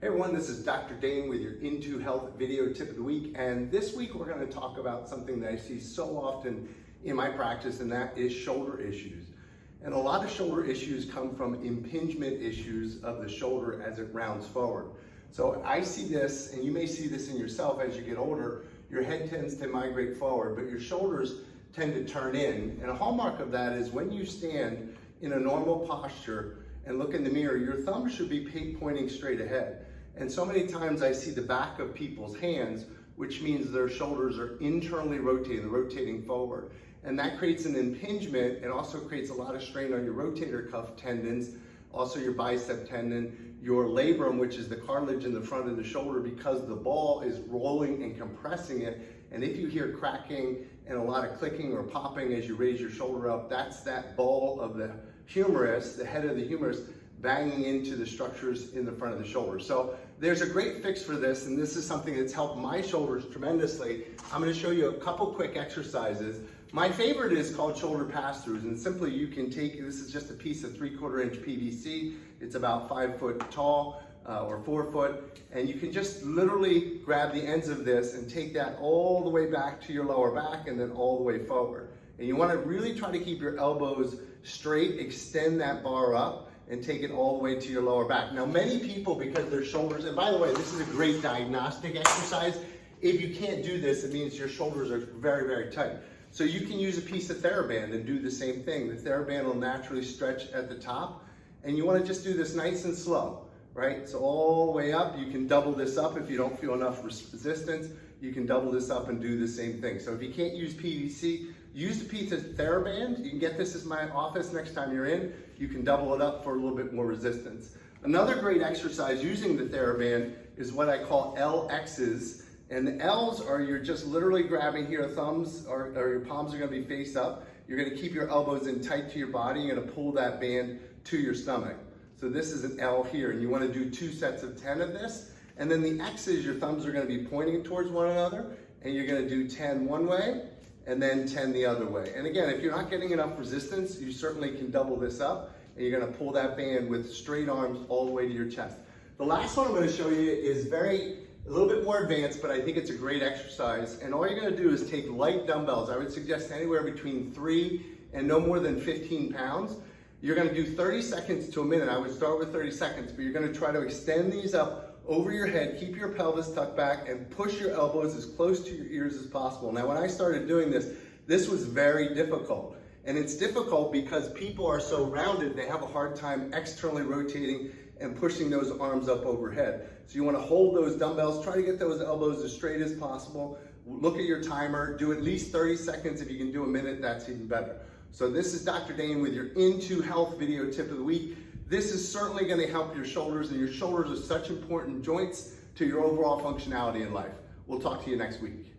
Hey everyone, this is Dr. Dane with your Into Health video tip of the week. And this week we're going to talk about something that I see so often in my practice, and that is shoulder issues. And a lot of shoulder issues come from impingement issues of the shoulder as it rounds forward. So I see this, and you may see this in yourself as you get older. Your head tends to migrate forward, but your shoulders tend to turn in. And a hallmark of that is when you stand in a normal posture and look in the mirror, your thumb should be pointing straight ahead. And so many times I see the back of people's hands, which means their shoulders are internally rotating forward. And that creates an impingement. It also creates a lot of strain on your rotator cuff tendons, also your bicep tendon, your labrum, which is the cartilage in the front of the shoulder, because the ball is rolling and compressing it. And if you hear cracking and a lot of clicking or popping as you raise your shoulder up, that's that ball of the humerus, the head of the humerus, banging into the structures in the front of the shoulder. So there's a great fix for this, and this is something that's helped my shoulders tremendously. I'm going to show you a couple quick exercises. My favorite is called shoulder pass-throughs, and simply you can take, this is just a piece of 3/4 inch PVC. It's about 5 foot tall or 4 foot, and you can just literally grab the ends of this and take that all the way back to your lower back and then all the way forward. And you want to really try to keep your elbows straight, extend that bar up, and take it all the way to your lower back. Now, many people, because their shoulders, and by the way, this is a great diagnostic exercise. If you can't do this, it means your shoulders are very, very tight. So you can use a piece of TheraBand and do the same thing. The TheraBand will naturally stretch at the top, and you wanna just do this nice and slow, right? So all the way up. You can double this up if you don't feel enough resistance. You can double this up and do the same thing. So if you can't use PVC, use a piece of TheraBand. You can get this as my office next time you're in. You can double it up for a little bit more resistance. Another great exercise using the TheraBand is what I call LXs. And the L's are you're just literally grabbing here, thumbs or your palms are gonna be face up. You're gonna keep your elbows in tight to your body. You're gonna pull that band to your stomach. So this is an L here, and you wanna do 2 sets of 10 of this. And then the X's, your thumbs are gonna be pointing towards one another, and you're gonna do 10 one way, and then 10 the other way. And again, if you're not getting enough resistance, you certainly can double this up, and you're gonna pull that band with straight arms all the way to your chest. The last one I'm gonna show you is a little bit more advanced, but I think it's a great exercise. And all you're gonna do is take light dumbbells. I would suggest anywhere between 3 and no more than 15 pounds. You're gonna do 30 seconds to a minute. I would start with 30 seconds, but you're gonna try to extend these up over your head, keep your pelvis tucked back, and push your elbows as close to your ears as possible. Now, when I started doing this, this was very difficult. And it's difficult because people are so rounded, they have a hard time externally rotating and pushing those arms up overhead. So you wanna hold those dumbbells, try to get those elbows as straight as possible. Look at your timer, do at least 30 seconds. If you can do a minute, that's even better. So this is Dr. Dane with your Into Health video tip of the week. This is certainly gonna help your shoulders, and your shoulders are such important joints to your overall functionality in life. We'll talk to you next week.